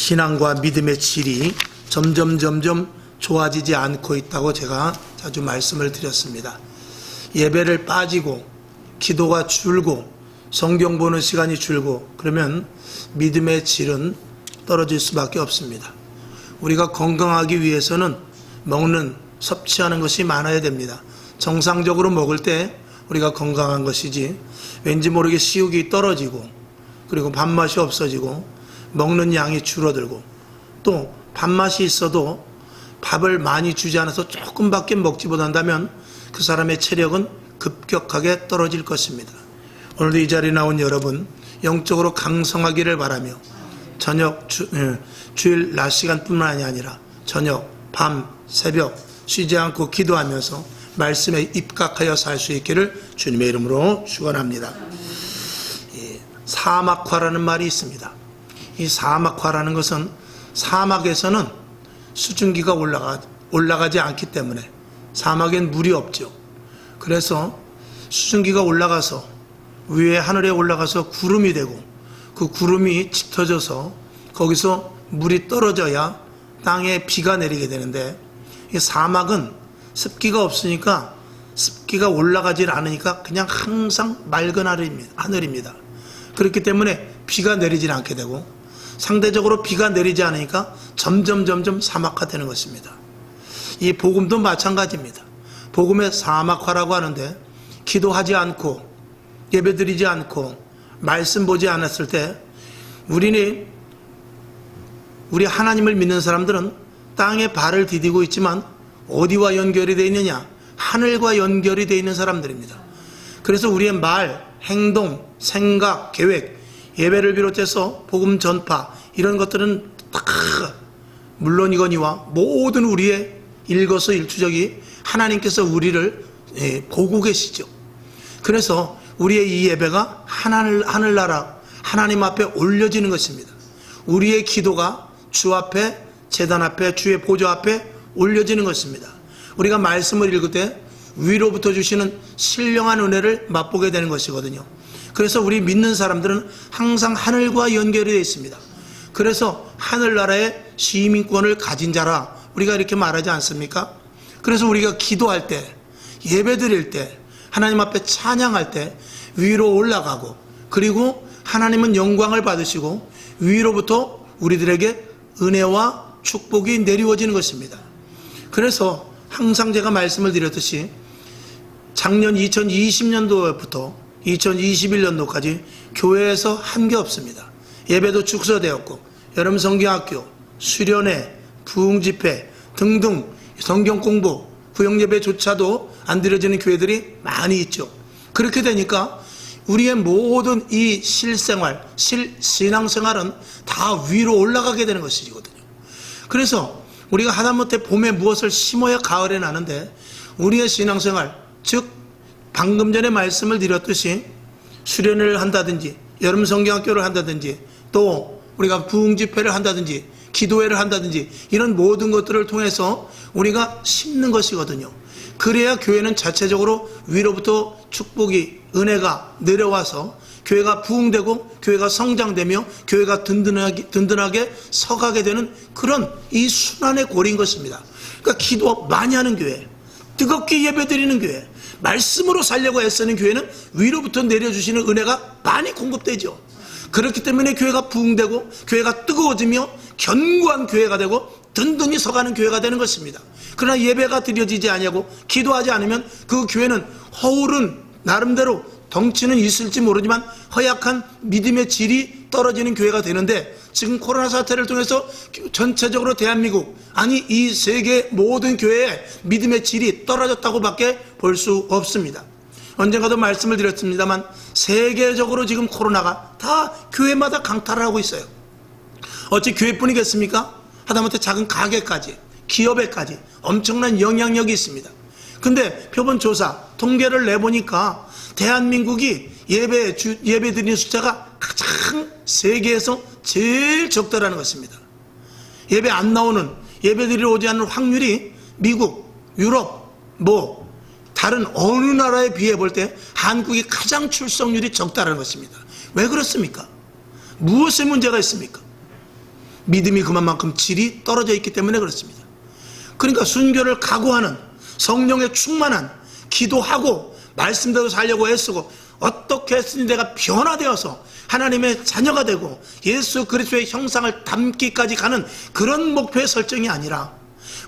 신앙과 믿음의 질이 점점 좋아지지 않고 있다고 제가 자주 말씀을 드렸습니다. 예배를 빠지고 기도가 줄고 성경 보는 시간이 줄고 그러면 믿음의 질은 떨어질 수밖에 없습니다. 우리가 건강하기 위해서는 먹는 섭취하는 것이 많아야 됩니다. 정상적으로 먹을 때 우리가 건강한 것이지 왠지 모르게 식욕이 떨어지고 그리고 밥맛이 없어지고 먹는 양이 줄어들고 또 밥맛이 있어도 밥을 많이 주지 않아서 조금밖에 먹지 못한다면 그 사람의 체력은 급격하게 떨어질 것입니다. 오늘도 이 자리에 나온 여러분 영적으로 강성하기를 바라며 저녁 주일 낮 시간뿐만이 아니라 저녁, 밤, 새벽 쉬지 않고 기도하면서 말씀에 입각하여 살 수 있기를 주님의 이름으로 축원합니다. 사막화라는 말이 있습니다. 이 사막화라는 것은 사막에서는 수증기가 올라가지 않기 때문에 사막엔 물이 없죠. 그래서 수증기가 올라가서 위에 하늘에 올라가서 구름이 되고 그 구름이 짙어져서 거기서 물이 떨어져야 땅에 비가 내리게 되는데 이 사막은 습기가 없으니까 습기가 올라가질 않으니까 그냥 항상 맑은 하늘입니다. 그렇기 때문에 비가 내리질 않게 되고 상대적으로 비가 내리지 않으니까 점점 사막화되는 것입니다. 이 복음도 마찬가지입니다. 복음의 사막화라고 하는데 기도하지 않고 예배드리지 않고 말씀 보지 않았을 때 우리 하나님을 믿는 사람들은 땅에 발을 디디고 있지만 어디와 연결이 되어 있느냐? 하늘과 연결이 되어 있는 사람들입니다. 그래서 우리의 말, 행동, 생각, 계획, 예배를 비롯해서 복음 전파 이런 것들은 다 물론이거니와 모든 우리의 일거수일투족이 하나님께서 우리를 보고 계시죠. 그래서 우리의 이 예배가 하늘나라 하나님 앞에 올려지는 것입니다. 우리의 기도가 주 앞에 제단 앞에 주의 보좌 앞에 올려지는 것입니다. 우리가 말씀을 읽을 때 위로부터 주시는 신령한 은혜를 맛보게 되는 것이거든요. 그래서 우리 믿는 사람들은 항상 하늘과 연결이 되어 있습니다. 그래서 하늘나라의 시민권을 가진 자라 우리가 이렇게 말하지 않습니까? 그래서 우리가 기도할 때 예배 드릴 때 하나님 앞에 찬양할 때 위로 올라가고 그리고 하나님은 영광을 받으시고 위로부터 우리들에게 은혜와 축복이 내리워지는 것입니다. 그래서 항상 제가 말씀을 드렸듯이 작년 2020년도부터 2021년도까지 교회에서 한 게 없습니다. 예배도 축소되었고 여름 성경학교, 수련회, 부흥집회 등등 성경 공부, 구역예배조차도 안 드려지는 교회들이 많이 있죠. 그렇게 되니까 우리의 모든 이 신앙생활은 다 위로 올라가게 되는 것이거든요. 그래서 우리가 하다못해 봄에 무엇을 심어야 가을에 나는데 우리의 신앙생활, 즉 방금 전에 말씀을 드렸듯이 수련회를 한다든지 여름 성경학교를 한다든지 또 우리가 부흥집회를 한다든지 기도회를 한다든지 이런 모든 것들을 통해서 우리가 심는 것이거든요. 그래야 교회는 자체적으로 위로부터 축복이 은혜가 내려와서 교회가 부흥되고 교회가 성장되며 교회가 든든하게 서가게 되는 그런 이 순환의 고리인 것입니다. 그러니까 기도 많이 하는 교회, 뜨겁게 예배드리는 교회, 말씀으로 살려고 애쓰는 교회는 위로부터 내려주시는 은혜가 많이 공급되죠. 그렇기 때문에 교회가 부흥되고 교회가 뜨거워지며 견고한 교회가 되고 든든히 서가는 교회가 되는 것입니다. 그러나 예배가 드려지지 아니하고 기도하지 않으면 그 교회는 허울은 나름대로 덩치는 있을지 모르지만 허약한 믿음의 질이 떨어지는 교회가 되는데 지금 코로나 사태를 통해서 전체적으로 대한민국 아니 이 세계 모든 교회의 믿음의 질이 떨어졌다고 밖에 볼 수 없습니다. 언젠가도 말씀을 드렸습니다만 세계적으로 지금 코로나가 다 교회마다 강탈을 하고 있어요. 어찌 교회뿐이겠습니까? 하다못해 작은 가게까지 기업에까지 엄청난 영향력이 있습니다. 근데 표본 조사 통계를 내보니까 대한민국이 예배 드리는 숫자가 가장 세계에서 제일 적다라는 것입니다. 예배 안 나오는 예배 드리러 오지 않는 확률이 미국, 유럽, 다른 어느 나라에 비해 볼 때 한국이 가장 출석률이 적다라는 것입니다. 왜 그렇습니까? 무엇에 문제가 있습니까? 믿음이 그만큼 질이 떨어져 있기 때문에 그렇습니다. 그러니까 순교를 각오하는, 성령에 충만한, 기도하고 말씀대로 살려고 애쓰고 어떻게 했으니 내가 변화되어서 하나님의 자녀가 되고 예수 그리스도의 형상을 담기까지 가는 그런 목표의 설정이 아니라,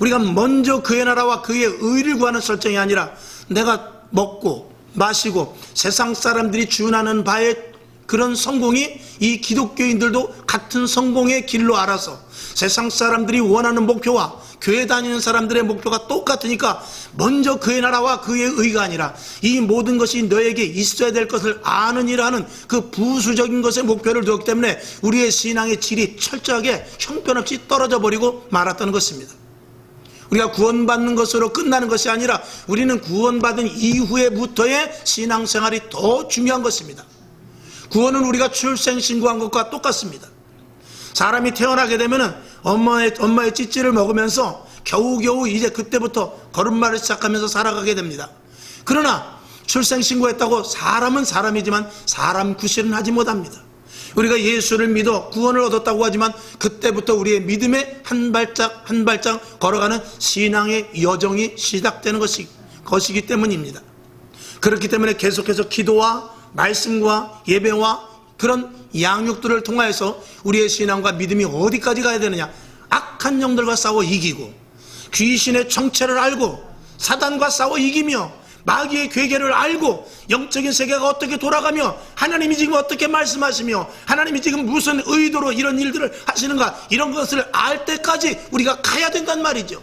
우리가 먼저 그의 나라와 그의 의를 구하는 설정이 아니라, 내가 먹고 마시고 세상 사람들이 준하는 바의 그런 성공이 이 기독교인들도 같은 성공의 길로 알아서 세상 사람들이 원하는 목표와 교회 다니는 사람들의 목표가 똑같으니까 먼저 그의 나라와 그의 의가 아니라 이 모든 것이 너에게 있어야 될 것을 아는 일하는 그 부수적인 것에 목표를 두었기 때문에 우리의 신앙의 질이 철저하게 형편없이 떨어져 버리고 말았다는 것입니다. 우리가 구원받는 것으로 끝나는 것이 아니라 우리는 구원받은 이후에부터의 신앙생활이 더 중요한 것입니다. 구원은 우리가 출생신고한 것과 똑같습니다. 사람이 태어나게 되면 엄마의 찌찌를 먹으면서 겨우겨우 이제 그때부터 걸음마를 시작하면서 살아가게 됩니다. 그러나 출생신고했다고 사람은 사람이지만 사람 구실은 하지 못합니다. 우리가 예수를 믿어 구원을 얻었다고 하지만 그때부터 우리의 믿음에 한 발짝 한 발짝 걸어가는 신앙의 여정이 시작되는 것이기 때문입니다. 그렇기 때문에 계속해서 기도와 말씀과 예배와 그런 양육들을 통하여서 우리의 신앙과 믿음이 어디까지 가야 되느냐, 악한 영들과 싸워 이기고 귀신의 정체를 알고 사단과 싸워 이기며 마귀의 괴계를 알고 영적인 세계가 어떻게 돌아가며 하나님이 지금 어떻게 말씀하시며 하나님이 지금 무슨 의도로 이런 일들을 하시는가, 이런 것을 알 때까지 우리가 가야 된단 말이죠.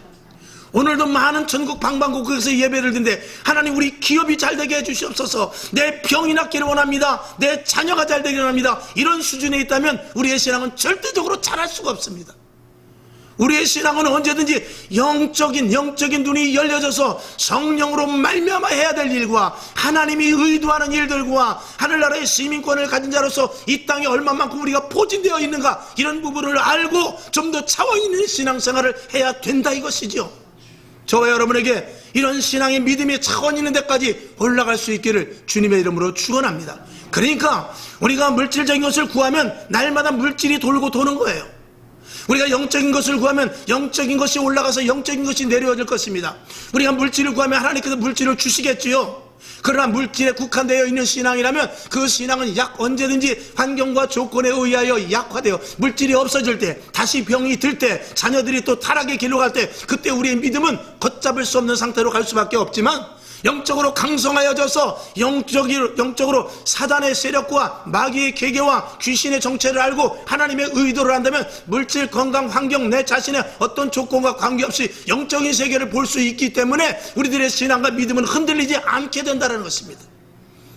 오늘도 많은 전국 방방곡곡에서 예배를 드는데 하나님 우리 기업이 잘 되게 해주시옵소서, 내 병이 낫기를 원합니다, 내 자녀가 잘 되기를 원합니다, 이런 수준에 있다면 우리의 신앙은 절대적으로 잘할 수가 없습니다. 우리의 신앙은 언제든지 영적인 눈이 열려져서 성령으로 말미암아 해야 될 일과 하나님이 의도하는 일들과 하늘나라의 시민권을 가진 자로서 이 땅에 얼마만큼 우리가 포진되어 있는가, 이런 부분을 알고 좀 더 차원 있는 신앙생활을 해야 된다 이것이죠. 저와 여러분에게 이런 신앙의 믿음의 차원 있는 데까지 올라갈 수 있기를 주님의 이름으로 축원합니다. 그러니까 우리가 물질적인 것을 구하면 날마다 물질이 돌고 도는 거예요. 우리가 영적인 것을 구하면 영적인 것이 올라가서 영적인 것이 내려질 것입니다. 우리가 물질을 구하면 하나님께서 물질을 주시겠지요. 그러나 물질에 국한되어 있는 신앙이라면 그 신앙은 언제든지 환경과 조건에 의하여 약화되어 물질이 없어질 때, 다시 병이 들 때, 자녀들이 또 타락의 길로 갈 때, 그때 우리의 믿음은 걷잡을 수 없는 상태로 갈 수밖에 없지만, 영적으로 강성하여져서 영적으로 사단의 세력과 마귀의 계계와 귀신의 정체를 알고 하나님의 의도를 한다면 물질, 건강, 환경, 내 자신의 어떤 조건과 관계없이 영적인 세계를 볼 수 있기 때문에 우리들의 신앙과 믿음은 흔들리지 않게 된다는 것입니다.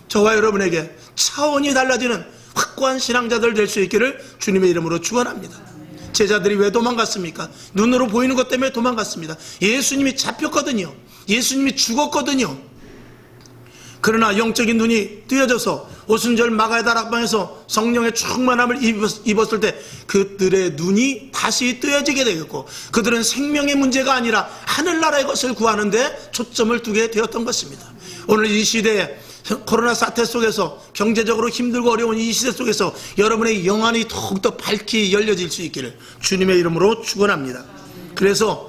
저와 여러분에게 차원이 달라지는 확고한 신앙자들 될 수 있기를 주님의 이름으로 축원합니다. 제자들이 왜 도망갔습니까? 눈으로 보이는 것 때문에 도망갔습니다. 예수님이 잡혔거든요. 예수님이 죽었거든요. 그러나 영적인 눈이 뜨여져서 오순절 마가의 다락방에서 성령의 충만함을 입었을 때 그들의 눈이 다시 뜨여지게 되었고, 그들은 생명의 문제가 아니라 하늘나라의 것을 구하는데 초점을 두게 되었던 것입니다. 오늘 이 시대에 코로나 사태 속에서 경제적으로 힘들고 어려운 이 시대 속에서 여러분의 영안이 더욱더 밝게 열려질 수 있기를 주님의 이름으로 축원합니다. 그래서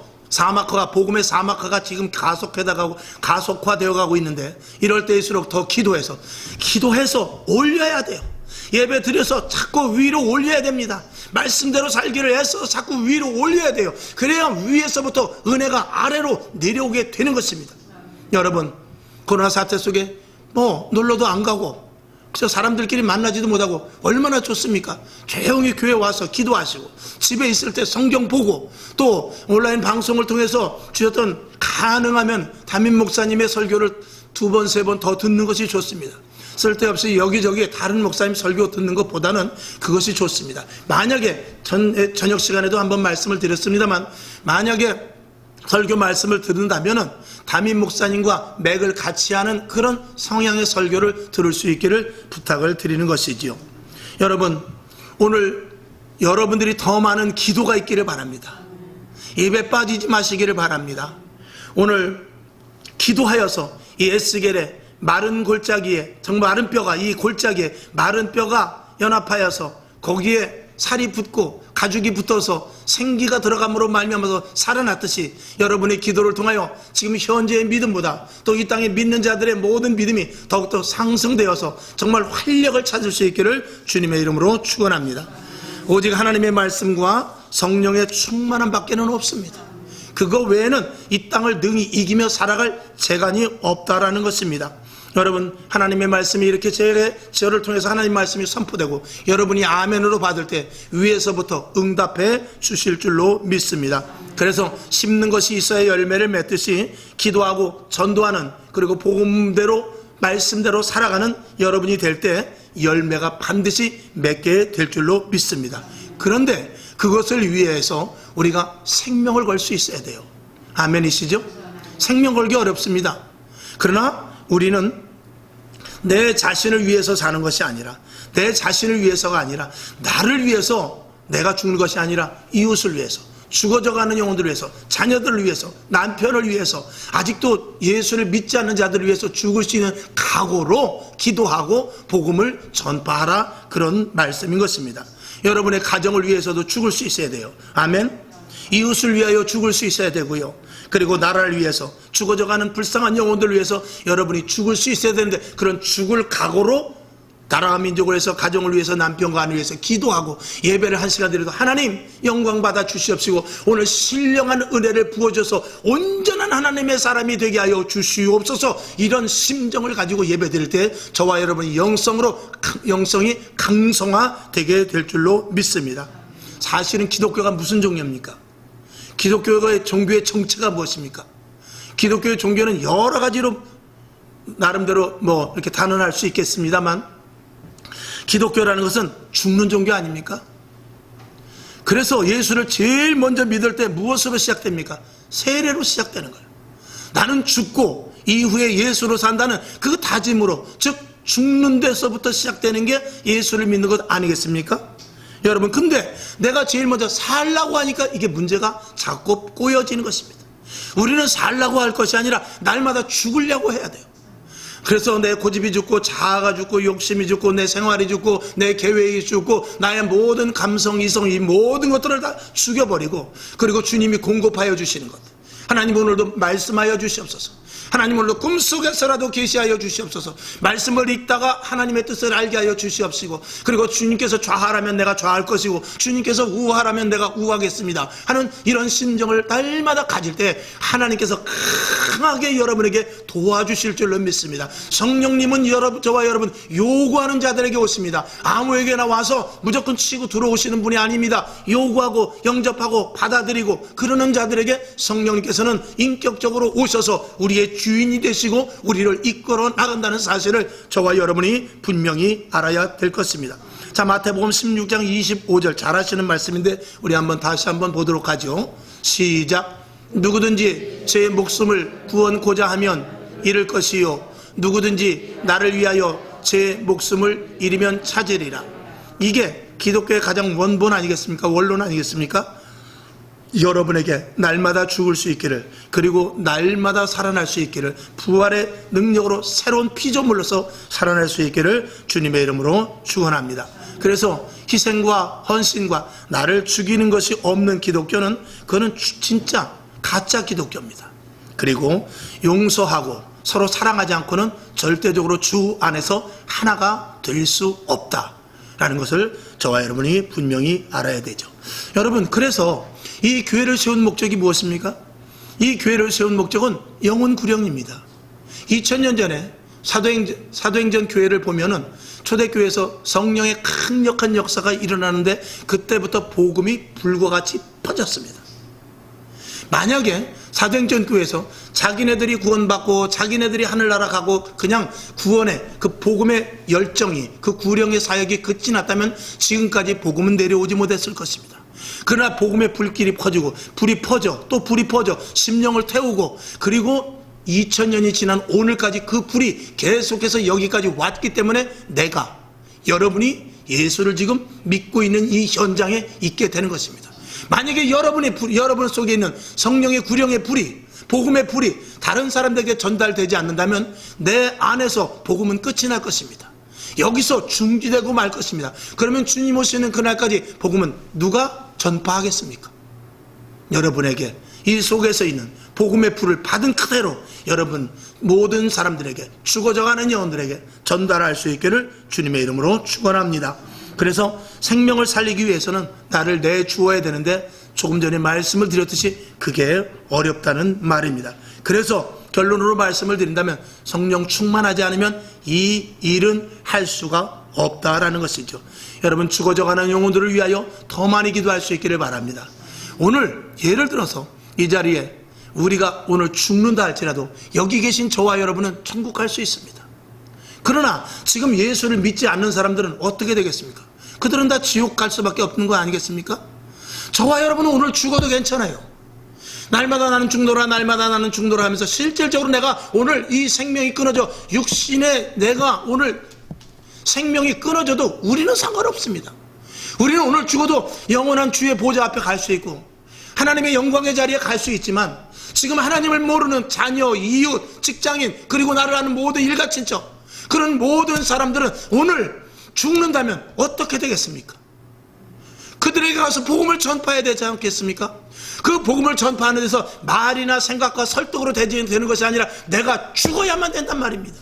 복음의 사막화가 지금 가속화되어 가고 있는데, 이럴 때일수록 더 기도해서 올려야 돼요. 예배 드려서 자꾸 위로 올려야 됩니다. 말씀대로 살기를 애써 자꾸 위로 올려야 돼요. 그래야 위에서부터 은혜가 아래로 내려오게 되는 것입니다. 여러분, 코로나 사태 속에 놀러도 안 가고 그래서 사람들끼리 만나지도 못하고 얼마나 좋습니까? 조용히 교회 와서 기도하시고 집에 있을 때 성경 보고 또 온라인 방송을 통해서 주셨던, 가능하면 담임 목사님의 설교를 2번, 3번 더 듣는 것이 좋습니다. 쓸데없이 여기저기 다른 목사님 설교 듣는 것보다는 그것이 좋습니다. 만약에 저녁 시간에도 한번 말씀을 드렸습니다만, 만약에 설교 말씀을 듣는다면은 담임 목사님과 맥을 같이 하는 그런 성향의 설교를 들을 수 있기를 부탁을 드리는 것이지요. 여러분, 오늘 여러분들이 더 많은 기도가 있기를 바랍니다. 입에 빠지지 마시기를 바랍니다. 오늘 기도하여서 이 에스겔의 마른 골짜기에, 정말 마른 뼈가, 이 골짜기에 마른 뼈가 연합하여서 거기에 살이 붙고 가죽이 붙어서 생기가 들어감으로 말미암아서 살아났듯이 여러분의 기도를 통하여 지금 현재의 믿음보다 또 이 땅에 믿는 자들의 모든 믿음이 더욱더 상승되어서 정말 활력을 찾을 수 있기를 주님의 이름으로 축원합니다. 오직 하나님의 말씀과 성령의 충만함 밖에는 없습니다. 그거 외에는 이 땅을 능히 이기며 살아갈 재간이 없다라는 것입니다. 여러분, 하나님의 말씀이 이렇게 저를 통해서 하나님 말씀이 선포되고 여러분이 아멘으로 받을 때 위에서부터 응답해 주실 줄로 믿습니다. 그래서 심는 것이 있어야 열매를 맺듯이 기도하고 전도하는, 그리고 복음대로 말씀대로 살아가는 여러분이 될 때 열매가 반드시 맺게 될 줄로 믿습니다. 그런데 그것을 위해서 우리가 생명을 걸 수 있어야 돼요. 아멘이시죠? 생명 걸기 어렵습니다. 그러나 우리는 내 자신을 위해서 사는 것이 아니라, 내 자신을 위해서가 아니라, 나를 위해서 내가 죽는 것이 아니라 이웃을 위해서, 죽어져가는 영혼들을 위해서, 자녀들을 위해서, 남편을 위해서, 아직도 예수를 믿지 않는 자들을 위해서 죽을 수 있는 각오로 기도하고 복음을 전파하라, 그런 말씀인 것입니다. 여러분의 가정을 위해서도 죽을 수 있어야 돼요. 아멘. 이웃을 위하여 죽을 수 있어야 되고요. 그리고 나라를 위해서, 죽어져가는 불쌍한 영혼들을 위해서 여러분이 죽을 수 있어야 되는데, 그런 죽을 각오로 나라와 민족을 위해서, 가정을 위해서, 남편과 아내를 위해서 기도하고 예배를 한 시간 드려도 하나님 영광 받아 주시옵시고 오늘 신령한 은혜를 부어줘서 온전한 하나님의 사람이 되게 하여 주시옵소서, 이런 심정을 가지고 예배 드릴 때 저와 여러분이 영성이 강성화되게 될 줄로 믿습니다. 사실은 기독교가 무슨 종교입니까? 기독교의 종교의 정체가 무엇입니까? 기독교의 종교는 여러 가지로 나름대로 이렇게 단언할 수 있겠습니다만, 기독교라는 것은 죽는 종교 아닙니까? 그래서 예수를 제일 먼저 믿을 때 무엇으로 시작됩니까? 세례로 시작되는 거예요. 나는 죽고 이후에 예수로 산다는 그 다짐으로, 즉 죽는 데서부터 시작되는 게 예수를 믿는 것 아니겠습니까? 여러분, 근데 내가 제일 먼저 살라고 하니까 이게 문제가 자꾸 꼬여지는 것입니다. 우리는 살라고 할 것이 아니라 날마다 죽으려고 해야 돼요. 그래서 내 고집이 죽고 자아가 죽고 욕심이 죽고 내 생활이 죽고 내 계획이 죽고 나의 모든 감성, 이성, 이 모든 것들을 다 죽여버리고, 그리고 주님이 공급하여 주시는 것, 하나님 오늘도 말씀하여 주시옵소서. 하나님 오늘도 꿈속에서라도 계시하여 주시옵소서. 말씀을 읽다가 하나님의 뜻을 알게 하여 주시옵시고, 그리고 주님께서 좌하라면 내가 좌할 것이고 주님께서 우하라면 내가 우하겠습니다 하는 이런 심정을 날마다 가질 때 하나님께서 강하게 여러분에게 도와주실 줄로 믿습니다. 성령님은 저와 여러분 요구하는 자들에게 오십니다. 아무에게나 와서 무조건 치고 들어오시는 분이 아닙니다. 요구하고 영접하고 받아들이고 그러는 자들에게 성령님께서는 인격적으로 오셔서 우리의 주인이 되시고 우리를 이끌어 나간다는 사실을 저와 여러분이 분명히 알아야 될 것입니다. 자, 마태복음 16장 25절 잘 아시는 말씀인데 우리 다시 한번 보도록 하죠. 시작. 누구든지 제 목숨을 구원고자 하면 잃을 것이요, 누구든지 나를 위하여 제 목숨을 잃으면 찾으리라. 이게 기독교의 가장 원본 아니겠습니까? 원론 아니겠습니까? 여러분에게 날마다 죽을 수 있기를, 그리고 날마다 살아날 수 있기를, 부활의 능력으로 새로운 피조물로서 살아날 수 있기를 주님의 이름으로 축원합니다. 그래서 희생과 헌신과 나를 죽이는 것이 없는 기독교는, 그거는 진짜 가짜 기독교입니다. 그리고 용서하고 서로 사랑하지 않고는 절대적으로 주 안에서 하나가 될 수 없다라는 것을 저와 여러분이 분명히 알아야 되죠. 여러분, 그래서 이 교회를 세운 목적이 무엇입니까? 이 교회를 세운 목적은 영혼 구령입니다. 2000년 전에 사도행전 교회를 보면은 초대교회에서 성령의 강력한 역사가 일어나는데 그때부터 복음이 불과 같이 퍼졌습니다. 만약에 사도행전 교회에서 자기네들이 구원받고 자기네들이 하늘나라 가고 그냥 구원의 그 복음의 열정이, 그 구령의 사역이 끝이 났다면 지금까지 복음은 내려오지 못했을 것입니다. 그러나 복음의 불길이 퍼지고 불이 퍼져 또 불이 퍼져 심령을 태우고, 그리고 2000년이 지난 오늘까지 그 불이 계속해서 여기까지 왔기 때문에 여러분이 예수를 지금 믿고 있는 이 현장에 있게 되는 것입니다. 만약에 여러분 속에 있는 성령의 구령의 불이, 복음의 불이 다른 사람들에게 전달되지 않는다면 내 안에서 복음은 끝이 날 것입니다. 여기서 중지되고 말 것입니다. 그러면 주님 오시는 그날까지 복음은 누가 전파하겠습니까? 여러분에게 이 속에서 있는 복음의 불을 받은 그대로 여러분 모든 사람들에게 죽어져가는 영혼들에게 전달할 수 있기를 주님의 이름으로 축원합니다. 그래서 생명을 살리기 위해서는 나를 내주어야 되는데 조금 전에 말씀을 드렸듯이 그게 어렵다는 말입니다. 그래서 결론으로 말씀을 드린다면 성령 충만하지 않으면 이 일은 할 수가 없다라는 것이죠. 여러분 죽어져가는 영혼들을 위하여 더 많이 기도할 수 있기를 바랍니다. 오늘 예를 들어서 이 자리에 우리가 오늘 죽는다 할지라도 여기 계신 저와 여러분은 천국 갈 수 있습니다. 그러나 지금 예수를 믿지 않는 사람들은 어떻게 되겠습니까? 그들은 다 지옥 갈 수밖에 없는 거 아니겠습니까? 저와 여러분은 오늘 죽어도 괜찮아요. 날마다 나는 죽노라 날마다 나는 죽노라 하면서 실질적으로 내가 오늘 이 생명이 끊어져 육신에 내가 오늘 생명이 끊어져도 우리는 상관없습니다. 우리는 오늘 죽어도 영원한 주의 보좌 앞에 갈 수 있고 하나님의 영광의 자리에 갈 수 있지만 지금 하나님을 모르는 자녀, 이웃, 직장인 그리고 나를 아는 모든 일가친척 그런 모든 사람들은 오늘 죽는다면 어떻게 되겠습니까? 그들에게 가서 복음을 전파해야 되지 않겠습니까? 그 복음을 전파하는 데서 말이나 생각과 설득으로 되는 것이 아니라 내가 죽어야만 된단 말입니다.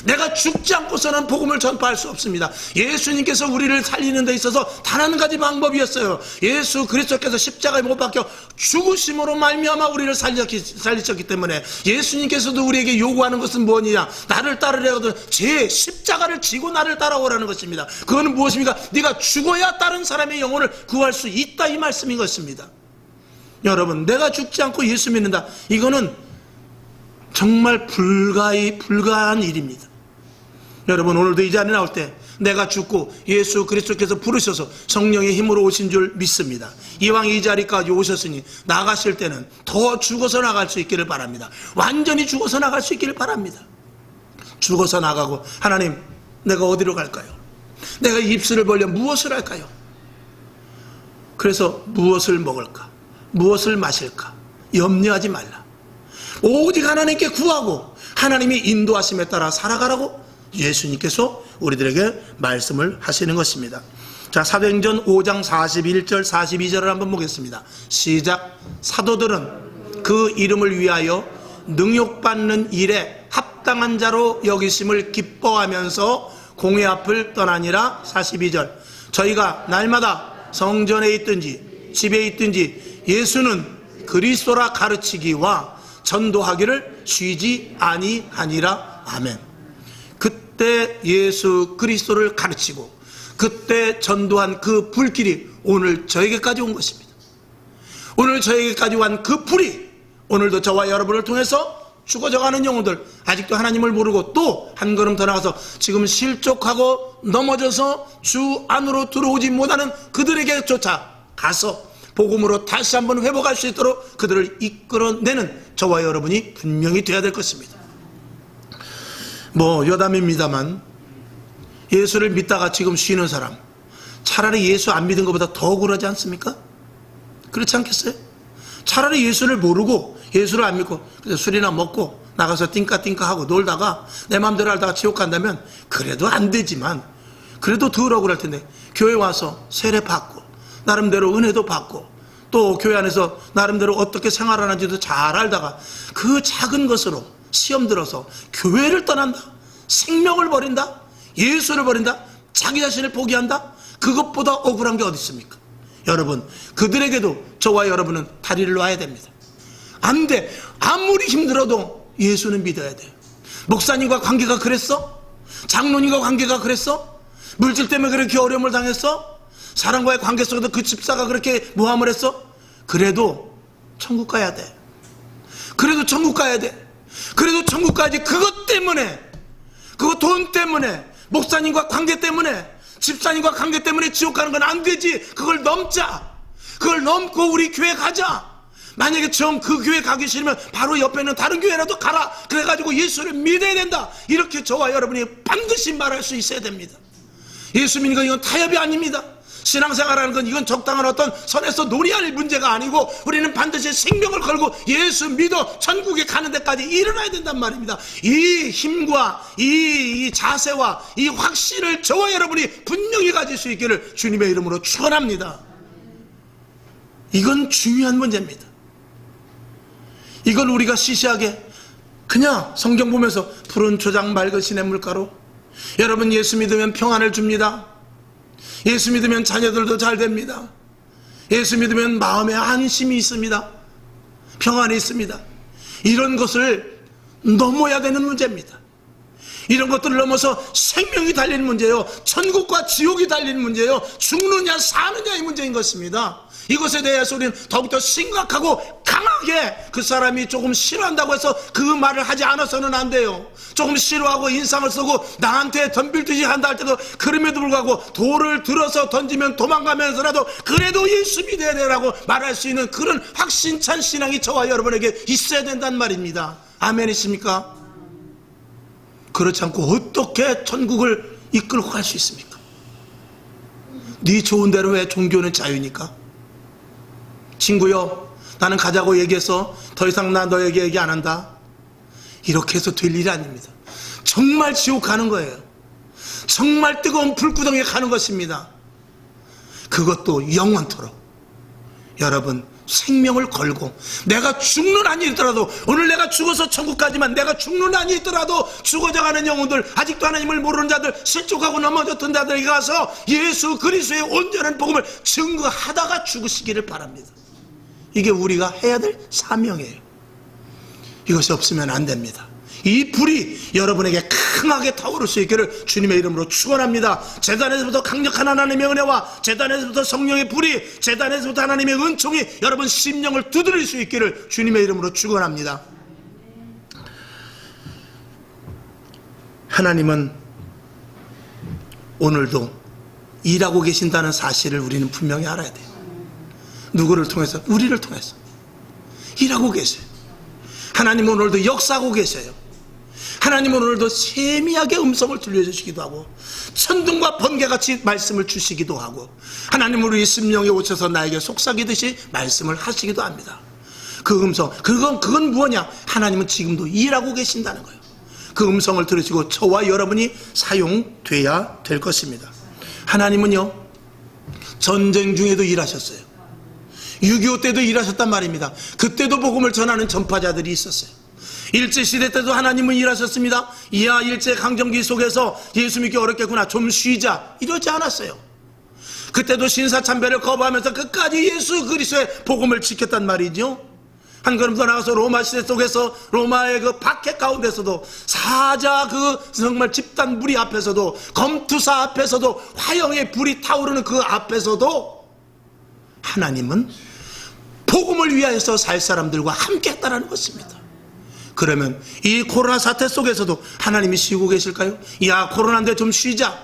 내가 죽지 않고서는 복음을 전파할 수 없습니다. 예수님께서 우리를 살리는 데 있어서 단 한 가지 방법이었어요. 예수 그리스도께서 십자가에 못 박혀 죽으심으로 말미암아 우리를 살리셨기 때문에 예수님께서도 우리에게 요구하는 것은 뭐냐? 나를 따르려거든 제 십자가를 지고 나를 따라오라는 것입니다. 그거는 무엇입니까? 네가 죽어야 다른 사람의 영혼을 구할 수 있다 이 말씀인 것입니다. 여러분 내가 죽지 않고 예수 믿는다 이거는 정말 불가한 일입니다. 여러분 오늘도 이 자리에 나올 때 내가 죽고 예수 그리스도께서 부르셔서 성령의 힘으로 오신 줄 믿습니다. 이왕 이 자리까지 오셨으니 나가실 때는 더 죽어서 나갈 수 있기를 바랍니다. 완전히 죽어서 나갈 수 있기를 바랍니다. 죽어서 나가고 하나님 내가 어디로 갈까요? 내가 입술을 벌려 무엇을 할까요? 그래서 무엇을 먹을까? 무엇을 마실까? 염려하지 말라. 오직 하나님께 구하고 하나님이 인도하심에 따라 살아가라고 예수님께서 우리들에게 말씀을 하시는 것입니다. 자, 사도행전 5장 41절 42절을 한번 보겠습니다. 시작. 사도들은 그 이름을 위하여 능욕받는 일에 합당한 자로 여기심을 기뻐하면서 공회 앞을 떠나니라. 42절. 저희가 날마다 성전에 있든지 집에 있든지 예수는 그리스도라 가르치기와 전도하기를 쉬지 아니하니라. 아멘. 그때 예수 그리스도를 가르치고 그때 전도한 그 불길이 오늘 저에게까지 온 것입니다. 오늘 저에게까지 온 그 불이 오늘도 저와 여러분을 통해서 죽어져가는 영혼들 아직도 하나님을 모르고 또 한 걸음 더 나가서 지금 실족하고 넘어져서 주 안으로 들어오지 못하는 그들에게 쫓아 가서 복음으로 다시 한번 회복할 수 있도록 그들을 이끌어내는 저와 여러분이 분명히 되어야 될 것입니다. 여담입니다만 예수를 믿다가 지금 쉬는 사람 차라리 예수 안 믿은 것보다 더 억울하지 않습니까? 그렇지 않겠어요? 차라리 예수를 모르고 예수를 안 믿고 그래서 술이나 먹고 나가서 띵까띵까 하고 놀다가 내 마음대로 하다가 지옥 간다면 그래도 안 되지만 그래도 덜 억울할 텐데 교회 와서 세례 받고 나름대로 은혜도 받고 또 교회 안에서 나름대로 어떻게 생활하는지도 잘 알다가 그 작은 것으로 시험 들어서 교회를 떠난다, 생명을 버린다, 예수를 버린다, 자기 자신을 포기한다. 그것보다 억울한 게 어디 있습니까? 여러분 그들에게도 저와 여러분은 다리를 놔야 됩니다. 안 돼. 아무리 힘들어도 예수는 믿어야 돼. 목사님과 관계가 그랬어? 장로님과 관계가 그랬어? 물질 때문에 그렇게 어려움을 당했어? 사람과의 관계 속에서 그 집사가 그렇게 모함을 했어? 그래도 천국 가야 돼. 그래도 천국 가야 돼. 그래도 천국 가야지. 그것 때문에, 그거 돈 때문에, 목사님과 관계 때문에, 집사님과 관계 때문에 지옥 가는 건 안 되지. 그걸 넘자. 그걸 넘고 우리 교회 가자. 만약에 정 그 교회 가기 싫으면 바로 옆에 있는 다른 교회라도 가라. 그래가지고 예수를 믿어야 된다. 이렇게 저와 여러분이 반드시 말할 수 있어야 됩니다. 예수 믿는 건 이건 타협이 아닙니다. 신앙생활하는 건 이건 적당한 어떤 선에서 논의할 문제가 아니고 우리는 반드시 생명을 걸고 예수 믿어 천국에 가는 데까지 일어나야 된단 말입니다. 이 힘과 이 자세와 이 확신을 저와 여러분이 분명히 가질 수 있기를 주님의 이름으로 축원합니다. 이건 중요한 문제입니다. 이걸 우리가 시시하게 그냥 성경 보면서 푸른 초장 맑은 시냇 물가로, 여러분 예수 믿으면 평안을 줍니다. 예수 믿으면 자녀들도 잘 됩니다. 예수 믿으면 마음에 안심이 있습니다. 평안이 있습니다. 이런 것을 넘어야 되는 문제입니다. 이런 것들을 넘어서 생명이 달린 문제예요. 천국과 지옥이 달린 문제예요. 죽느냐 사느냐의 문제인 것입니다. 이것에 대해서 우리는 더욱더 심각하고 강하게, 그 사람이 조금 싫어한다고 해서 그 말을 하지 않아서는 안 돼요. 조금 싫어하고 인상을 쓰고 나한테 덤빌듯이 한다 할 때도, 그럼에도 불구하고 돌을 들어서 던지면 도망가면서라도 그래도 예수 믿어야 되라고 말할 수 있는 그런 확신찬 신앙이 저와 여러분에게 있어야 된단 말입니다. 아멘이십니까? 그렇지 않고 어떻게 천국을 이끌고 갈 수 있습니까? 네 좋은 대로 해. 종교는 자유니까. 친구요, 나는 가자고 얘기해서 더 이상 나 너에게 얘기 안 한다, 이렇게 해서 될 일이 아닙니다. 정말 지옥 가는 거예요. 정말 뜨거운 불구덩이에 가는 것입니다. 그것도 영원토록. 여러분, 생명을 걸고, 내가 죽는 한이 있더라도, 오늘 내가 죽어서 천국 가지만 내가 죽는 한이 있더라도 죽어져가는 영혼들, 아직도 하나님을 모르는 자들, 실족하고 넘어졌던 자들에게 가서 예수 그리스도의 온전한 복음을 증거하다가 죽으시기를 바랍니다. 이게 우리가 해야 될 사명이에요. 이것이 없으면 안 됩니다. 이 불이 여러분에게 강하게 타오를 수 있기를 주님의 이름으로 축원합니다. 제단에서부터 강력한 하나님의 은혜와 제단에서부터 성령의 불이, 제단에서부터 하나님의 은총이 여러분 심령을 두드릴 수 있기를 주님의 이름으로 축원합니다. 하나님은 오늘도 일하고 계신다는 사실을 우리는 분명히 알아야 돼요. 누구를 통해서? 우리를 통해서 일하고 계세요. 하나님은 오늘도 역사하고 계세요. 하나님은 오늘도 세미하게 음성을 들려주시기도 하고, 천둥과 번개같이 말씀을 주시기도 하고, 하나님은 우리 심령에 오셔서 나에게 속삭이듯이 말씀을 하시기도 합니다. 그 음성, 그건 무엇냐? 하나님은 지금도 일하고 계신다는 거예요. 그 음성을 들으시고 저와 여러분이 사용돼야 될 것입니다. 하나님은요, 전쟁 중에도 일하셨어요. 6.25 때도 일하셨단 말입니다. 그때도 복음을 전하는 전파자들이 있었어요. 일제시대 때도 하나님은 일하셨습니다. 이하 일제강점기 속에서 예수 믿기 어렵겠구나, 좀 쉬자, 이러지 않았어요. 그때도 신사참배를 거부하면서 끝까지 예수 그리스도의 복음을 지켰단 말이죠. 한 걸음 더 나가서 로마 시대 속에서, 로마의 그 박해 가운데서도, 사자 그 정말 집단 무리 앞에서도, 검투사 앞에서도, 화형의 불이 타오르는 그 앞에서도 하나님은 복음을 위하여서 살 사람들과 함께 했다는 것입니다. 그러면 이 코로나 사태 속에서도 하나님이 쉬고 계실까요? 야, 코로나인데 좀 쉬자,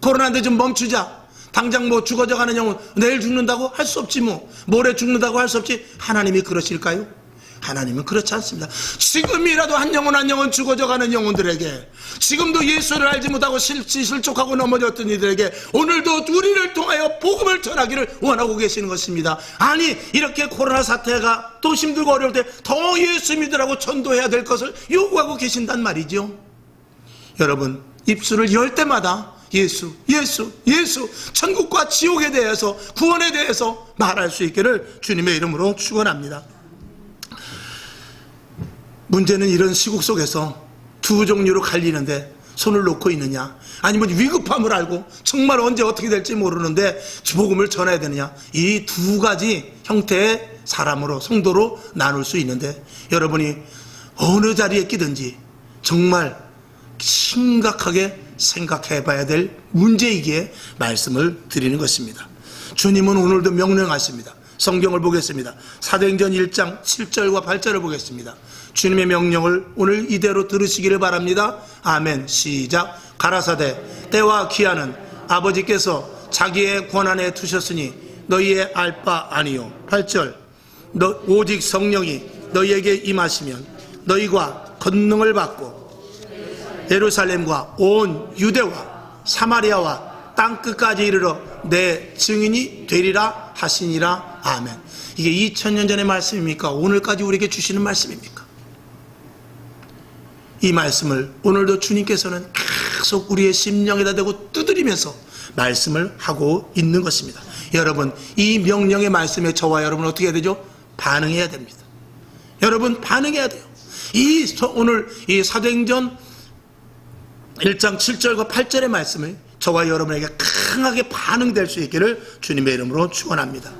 코로나인데 좀 멈추자, 당장 뭐 죽어져가는 영혼 내일 죽는다고 할 수 없지, 뭐 모레 죽는다고 할 수 없지, 하나님이 그러실까요? 하나님은 그렇지 않습니다. 지금이라도 한 영혼 죽어져가는 영혼들에게, 지금도 예수를 알지 못하고 실족하고 넘어졌던 이들에게 오늘도 우리를 통하여 복음을 전하기를 원하고 계시는 것입니다. 아니, 이렇게 코로나 사태가 또 힘들고 어려울 때 더 예수 믿으라고 전도해야 될 것을 요구하고 계신단 말이죠. 여러분, 입술을 열 때마다 예수, 예수, 예수, 천국과 지옥에 대해서, 구원에 대해서 말할 수 있기를 주님의 이름으로 축원합니다. 문제는 이런 시국 속에서 두 종류로 갈리는데 손을 놓고 있느냐, 아니면 위급함을 알고 정말 언제 어떻게 될지 모르는데 복음을 전해야 되느냐, 이 두 가지 형태의 사람으로, 성도로 나눌 수 있는데, 여러분이 어느 자리에 끼든지 정말 심각하게 생각해 봐야 될 문제이기에 말씀을 드리는 것입니다. 주님은 오늘도 명령하십니다. 성경을 보겠습니다. 사도행전 1장 7절과 8절을 보겠습니다. 주님의 명령을 오늘 이대로 들으시기를 바랍니다. 아멘. 시작. 가라사대 때와 기한은 아버지께서 자기의 권한에 두셨으니 너희의 알 바 아니요. 8절. 오직 성령이 너희에게 임하시면 너희가 권능을 받고 예루살렘과 온 유대와 사마리아와 땅끝까지 이르러 내 증인이 되리라 하시니라. 아멘. 이게 2000년 전의 말씀입니까? 오늘까지 우리에게 주시는 말씀입니까? 이 말씀을 오늘도 주님께서는 계속 우리의 심령에다 대고 두드리면서 말씀을 하고 있는 것입니다. 여러분, 이 명령의 말씀에 저와 여러분 어떻게 해야 되죠? 반응해야 됩니다. 여러분, 반응해야 돼요. 오늘 이 사도행전 1장 7절과 8절의 말씀을 저와 여러분에게 강하게 반응될 수 있기를 주님의 이름으로 축원합니다.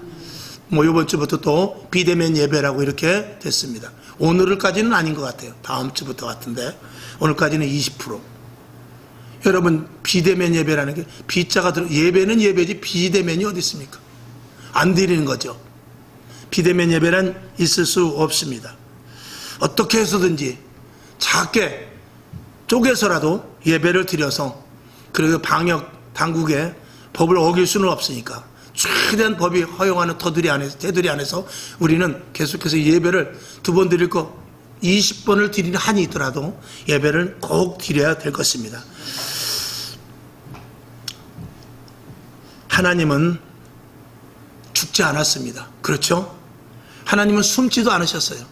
이번 주부터 또 비대면 예배라고 이렇게 됐습니다. 오늘까지는 아닌 것 같아요. 다음 주부터 같은데 오늘까지는 20%. 여러분, 비대면 예배라는 게 비자가 예배는 예배지 비대면이 어디 있습니까? 안 드리는 거죠. 비대면 예배는 있을 수 없습니다. 어떻게 해서든지 작게 쪼개서라도 예배를 드려서, 그리고 방역 당국의 법을 어길 수는 없으니까 최대한 법이 허용하는 테두리 안에서 우리는 계속해서 예배를 2번 드릴 거 20번을 드리는 한이 있더라도 예배를 꼭 드려야 될 것입니다. 하나님은 죽지 않았습니다. 그렇죠? 하나님은 숨지도 않으셨어요.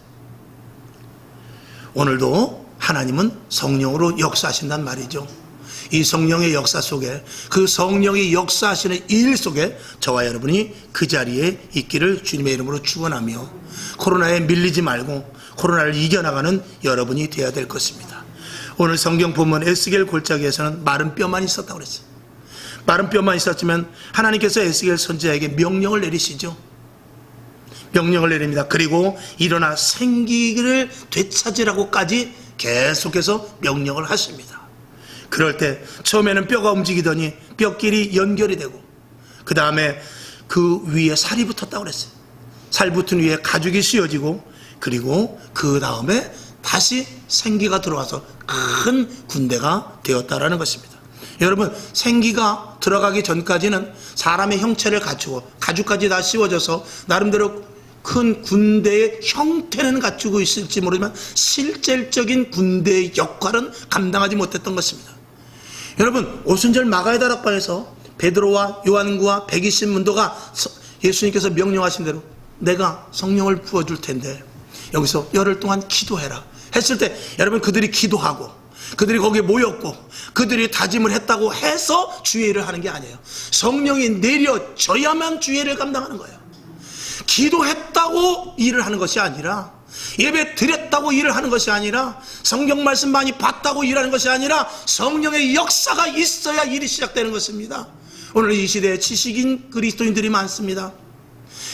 오늘도 하나님은 성령으로 역사하신단 말이죠. 이 성령의 역사 속에, 그 성령의 역사하시는 일 속에 저와 여러분이 그 자리에 있기를 주님의 이름으로 축원하며, 코로나에 밀리지 말고 코로나를 이겨나가는 여러분이 되어야 될 것입니다. 오늘 성경 본문 에스겔 골짜기에서는 마른 뼈만 있었다고 그랬어요. 마른 뼈만 있었지만 하나님께서 에스겔 선지자에게 명령을 내리시죠. 명령을 내립니다. 그리고 일어나 생기를 되찾으라고까지 계속해서 명령을 하십니다. 그럴 때 처음에는 뼈가 움직이더니 뼈끼리 연결이 되고, 그 다음에 그 위에 살이 붙었다고 그랬어요. 살 붙은 위에 가죽이 씌워지고, 그리고 그 다음에 다시 생기가 들어와서 큰 군대가 되었다라는 것입니다. 여러분, 생기가 들어가기 전까지는 사람의 형체를 갖추고 가죽까지 다 씌워져서 나름대로 큰 군대의 형태는 갖추고 있을지 모르지만 실질적인 군대의 역할은 감당하지 못했던 것입니다. 여러분, 오순절 마가의 다락방에서 베드로와 요한과 120문도가 예수님께서 명령하신 대로 내가 성령을 부어줄 텐데 여기서 열흘 동안 기도해라 했을 때, 여러분, 그들이 기도하고 그들이 거기에 모였고 그들이 다짐을 했다고 해서 주의를 하는 게 아니에요. 성령이 내려져야만 주의를 감당하는 거예요. 기도했다고 일을 하는 것이 아니라, 예배 드렸다고 일을 하는 것이 아니라, 성경 말씀 많이 봤다고 일하는 것이 아니라 성령의 역사가 있어야 일이 시작되는 것입니다. 오늘 이 시대에 지식인 그리스도인들이 많습니다.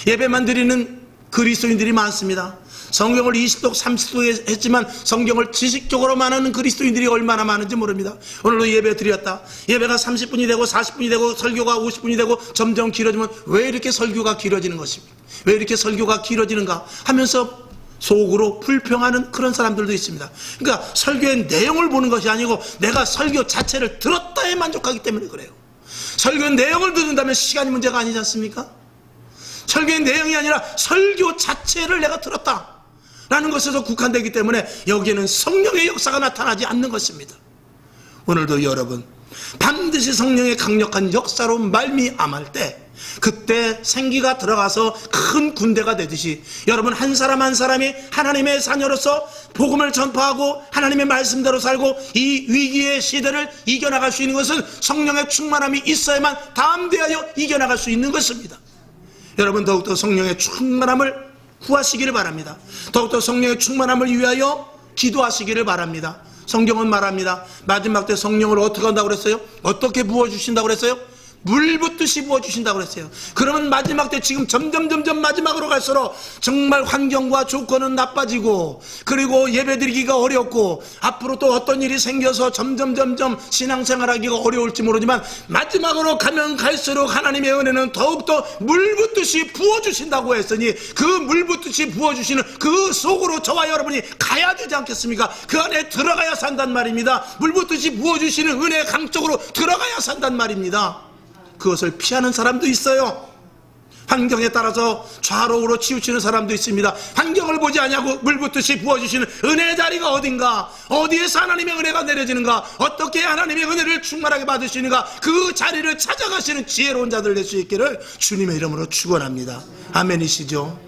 예배만 드리는 그리스도인들이 많습니다. 성경을 20독 30독 했지만 성경을 지식적으로만 하는 그리스도인들이 얼마나 많은지 모릅니다. 오늘도 예배 드렸다, 예배가 30분이 되고 40분이 되고 설교가 50분이 되고 점점 길어지면 왜 이렇게 설교가 길어지는 것입니까? 왜 이렇게 설교가 길어지는가 하면서 속으로 불평하는 그런 사람들도 있습니다. 그러니까 설교의 내용을 보는 것이 아니고 내가 설교 자체를 들었다에 만족하기 때문에 그래요. 설교의 내용을 듣는다면 시간이 문제가 아니지 않습니까? 설교의 내용이 아니라 설교 자체를 내가 들었다 라는 것에서 국한되기 때문에 여기에는 성령의 역사가 나타나지 않는 것입니다. 오늘도 여러분, 반드시 성령의 강력한 역사로 말미암을 때, 그때 생기가 들어가서 큰 군대가 되듯이 여러분 한 사람 한 사람이 하나님의 자녀로서 복음을 전파하고 하나님의 말씀대로 살고 이 위기의 시대를 이겨나갈 수 있는 것은 성령의 충만함이 있어야만 담대하여 이겨나갈 수 있는 것입니다. 여러분, 더욱더 성령의 충만함을 구하시기를 바랍니다. 더욱더 성령의 충만함을 위하여 기도하시기를 바랍니다. 성경은 말합니다. 마지막 때 성령을 어떻게 한다고 그랬어요? 어떻게 부어주신다고 그랬어요? 물 붓듯이 부어주신다고 그랬어요. 그러면 마지막 때 지금 점점 마지막으로 갈수록 정말 환경과 조건은 나빠지고, 그리고 예배드리기가 어렵고, 앞으로 또 어떤 일이 생겨서 점점 신앙생활하기가 어려울지 모르지만 마지막으로 가면 갈수록 하나님의 은혜는 더욱더 물 붓듯이 부어주신다고 했으니, 그 물 붓듯이 부어주시는 그 속으로 저와 여러분이 가야 되지 않겠습니까? 그 안에 들어가야 산단 말입니다. 물 붓듯이 부어주시는 은혜의 강 쪽으로 들어가야 산단 말입니다. 그것을 피하는 사람도 있어요. 환경에 따라서 좌로우로 치우치는 사람도 있습니다. 환경을 보지 않냐고 물 붓듯이 부어주시는 은혜의 자리가 어딘가, 어디에서 하나님의 은혜가 내려지는가, 어떻게 하나님의 은혜를 충만하게 받으시는가, 그 자리를 찾아가시는 지혜로운 자들 될 수 있기를 주님의 이름으로 축원합니다. 아멘이시죠?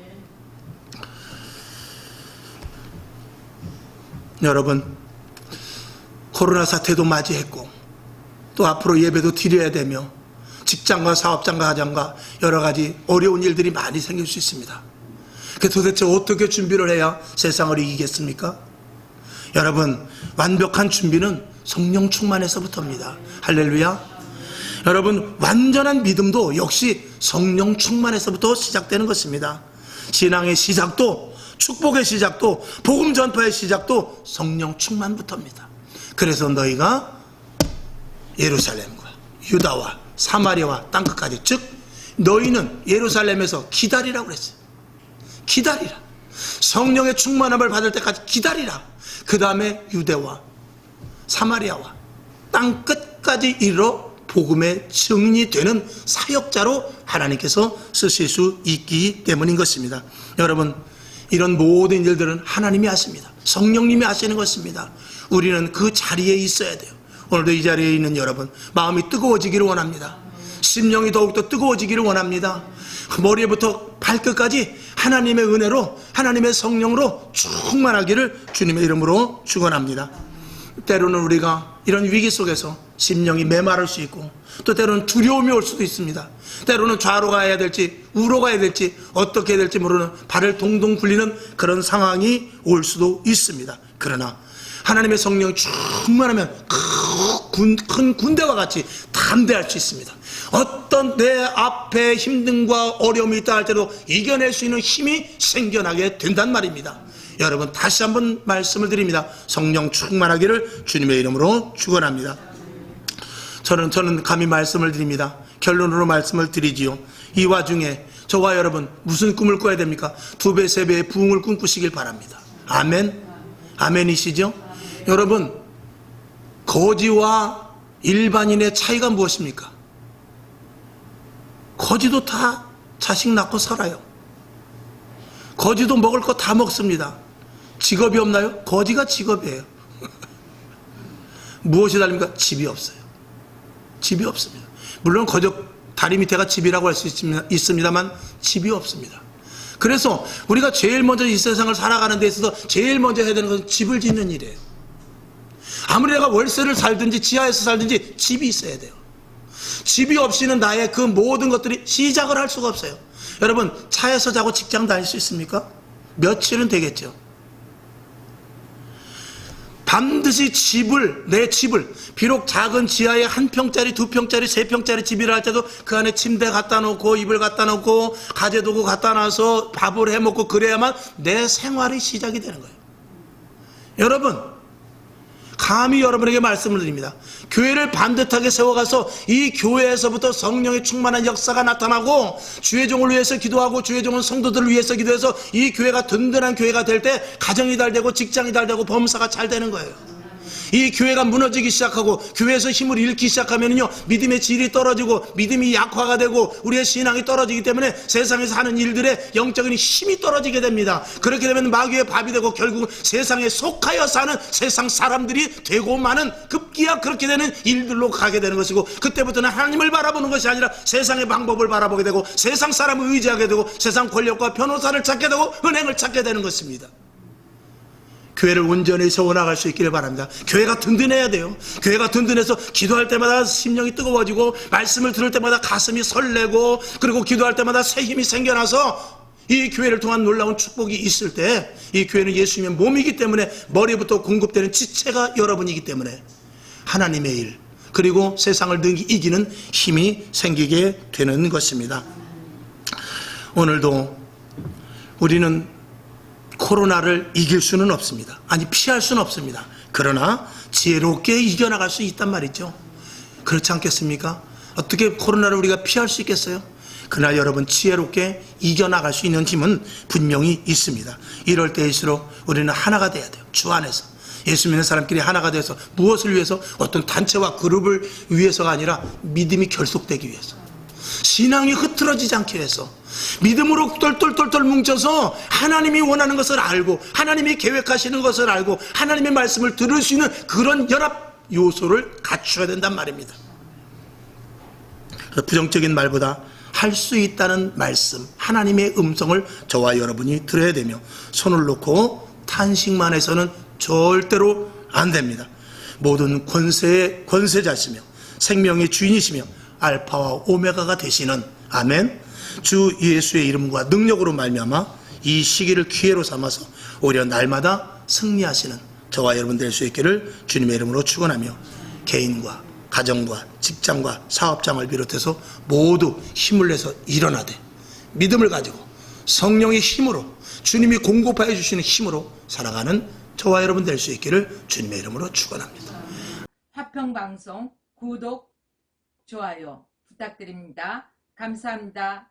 여러분, 코로나 사태도 맞이했고 또 앞으로 예배도 드려야 되며 직장과 사업장과 가정과 여러 가지 어려운 일들이 많이 생길 수 있습니다. 그 도대체 어떻게 준비를 해야 세상을 이기겠습니까? 여러분, 완벽한 준비는 성령 충만에서부터입니다. 할렐루야. 여러분, 완전한 믿음도 역시 성령 충만에서부터 시작되는 것입니다. 신앙의 시작도, 축복의 시작도, 복음 전파의 시작도 성령 충만부터입니다. 그래서 너희가 예루살렘과 유다와 사마리아와 땅끝까지, 즉 너희는 예루살렘에서 기다리라고 그랬어요. 기다리라. 성령의 충만함을 받을 때까지 기다리라. 그 다음에 유대와 사마리아와 땅끝까지 이르러 복음의 증인이 되는 사역자로 하나님께서 쓰실 수 있기 때문인 것입니다. 여러분, 이런 모든 일들은 하나님이 하십니다. 성령님이 하시는 것입니다. 우리는 그 자리에 있어야 돼요. 오늘도 이 자리에 있는 여러분, 마음이 뜨거워지기를 원합니다. 심령이 더욱더 뜨거워지기를 원합니다. 머리부터 발끝까지 하나님의 은혜로, 하나님의 성령으로 충만하기를 주님의 이름으로 축원합니다. 때로는 우리가 이런 위기 속에서 심령이 메마를 수 있고, 또 때로는 두려움이 올 수도 있습니다. 때로는 좌로 가야 될지 우로 가야 될지 어떻게 해야 될지 모르는 발을 동동 굴리는 그런 상황이 올 수도 있습니다. 그러나 하나님의 성령이 충만하면 큰 군대와 같이 담대할 수 있습니다. 어떤 내 앞에 힘듦과 어려움이 있다 할 때도 이겨낼 수 있는 힘이 생겨나게 된단 말입니다. 여러분, 다시 한번 말씀을 드립니다. 성령 충만하기를 주님의 이름으로 축원합니다. 저는 감히 말씀을 드립니다. 결론으로 말씀을 드리지요. 이 와중에 저와 여러분 무슨 꿈을 꿔야 됩니까? 2배, 3배의 부흥을 꿈꾸시길 바랍니다. 아멘. 아멘이시죠? 여러분, 거지와 일반인의 차이가 무엇입니까? 거지도 다 자식 낳고 살아요. 거지도 먹을 거 다 먹습니다. 직업이 없나요? 거지가 직업이에요. 무엇이 다릅니까? 집이 없어요. 집이 없습니다. 물론 거적 다리 밑에가 집이라고 할 수 있습니다만 집이 없습니다. 그래서 우리가 제일 먼저 이 세상을 살아가는 데 있어서 제일 먼저 해야 되는 것은 집을 짓는 일이에요. 아무리 내가 월세를 살든지 지하에서 살든지 집이 있어야 돼요. 집이 없이는 나의 그 모든 것들이 시작을 할 수가 없어요. 여러분, 차에서 자고 직장 다닐 수 있습니까? 며칠은 되겠죠. 반드시 내 집을, 비록 작은 지하에 1평짜리, 2평짜리, 3평짜리 집이라 할 때도 그 안에 침대 갖다 놓고 이불 갖다 놓고 가재도구 갖다 놔서 밥을 해 먹고 그래야만 내 생활이 시작이 되는 거예요. 여러분, 감히 여러분에게 말씀을 드립니다. 교회를 반듯하게 세워가서 이 교회에서부터 성령의 충만한 역사가 나타나고, 주의 종을 위해서 기도하고 주의 종은 성도들을 위해서 기도해서 이 교회가 든든한 교회가 될 때 가정이 잘 되고 직장이 잘 되고 범사가 잘 되는 거예요. 이 교회가 무너지기 시작하고 교회에서 힘을 잃기 시작하면요, 믿음의 질이 떨어지고 믿음이 약화가 되고 우리의 신앙이 떨어지기 때문에 세상에서 하는 일들의 영적인 힘이 떨어지게 됩니다. 그렇게 되면 마귀의 밥이 되고 결국 세상에 속하여 사는 세상 사람들이 되고 마는, 급기야 그렇게 되는 일들로 가게 되는 것이고, 그때부터는 하나님을 바라보는 것이 아니라 세상의 방법을 바라보게 되고 세상 사람을 의지하게 되고 세상 권력과 변호사를 찾게 되고 은행을 찾게 되는 것입니다. 교회를 온전히 세워나갈 수 있기를 바랍니다. 교회가 든든해야 돼요. 교회가 든든해서 기도할 때마다 심령이 뜨거워지고 말씀을 들을 때마다 가슴이 설레고, 그리고 기도할 때마다 새 힘이 생겨나서 이 교회를 통한 놀라운 축복이 있을 때, 이 교회는 예수님의 몸이기 때문에 머리부터 공급되는 지체가 여러분이기 때문에 하나님의 일, 그리고 세상을 능히 이기는 힘이 생기게 되는 것입니다. 오늘도 우리는 코로나를 이길 수는 없습니다. 아니, 피할 수는 없습니다. 그러나 지혜롭게 이겨나갈 수 있단 말이죠. 그렇지 않겠습니까? 어떻게 코로나를 우리가 피할 수 있겠어요? 그러나 여러분, 지혜롭게 이겨나갈 수 있는 힘은 분명히 있습니다. 이럴 때일수록 우리는 하나가 돼야 돼요. 주 안에서 예수 믿는 사람끼리 하나가 돼서, 무엇을 위해서? 어떤 단체와 그룹을 위해서가 아니라 믿음이 결속되기 위해서, 신앙이 흐트러지지 않기 위해서, 믿음으로 똘똘똘똘 뭉쳐서 하나님이 원하는 것을 알고 하나님이 계획하시는 것을 알고 하나님의 말씀을 들을 수 있는 그런 연합 요소를 갖춰야 된단 말입니다. 부정적인 말보다 할 수 있다는 말씀, 하나님의 음성을 저와 여러분이 들어야 되며, 손을 놓고 탄식만 해서는 절대로 안 됩니다. 모든 권세의 권세자시며 생명의 주인이시며 알파와 오메가가 되시는 아멘 주 예수의 이름과 능력으로 말미암아 이 시기를 기회로 삼아서 오히려 날마다 승리하시는 저와 여러분 될 수 있기를 주님의 이름으로 축원하며 개인과 가정과 직장과 사업장을 비롯해서 모두 힘을 내서 일어나되 믿음을 가지고 성령의 힘으로 주님이 공급하여 주시는 힘으로 살아가는 저와 여러분 될 수 있기를 주님의 이름으로 축원합니다. 화평방송 구독, 좋아요 부탁드립니다. 감사합니다.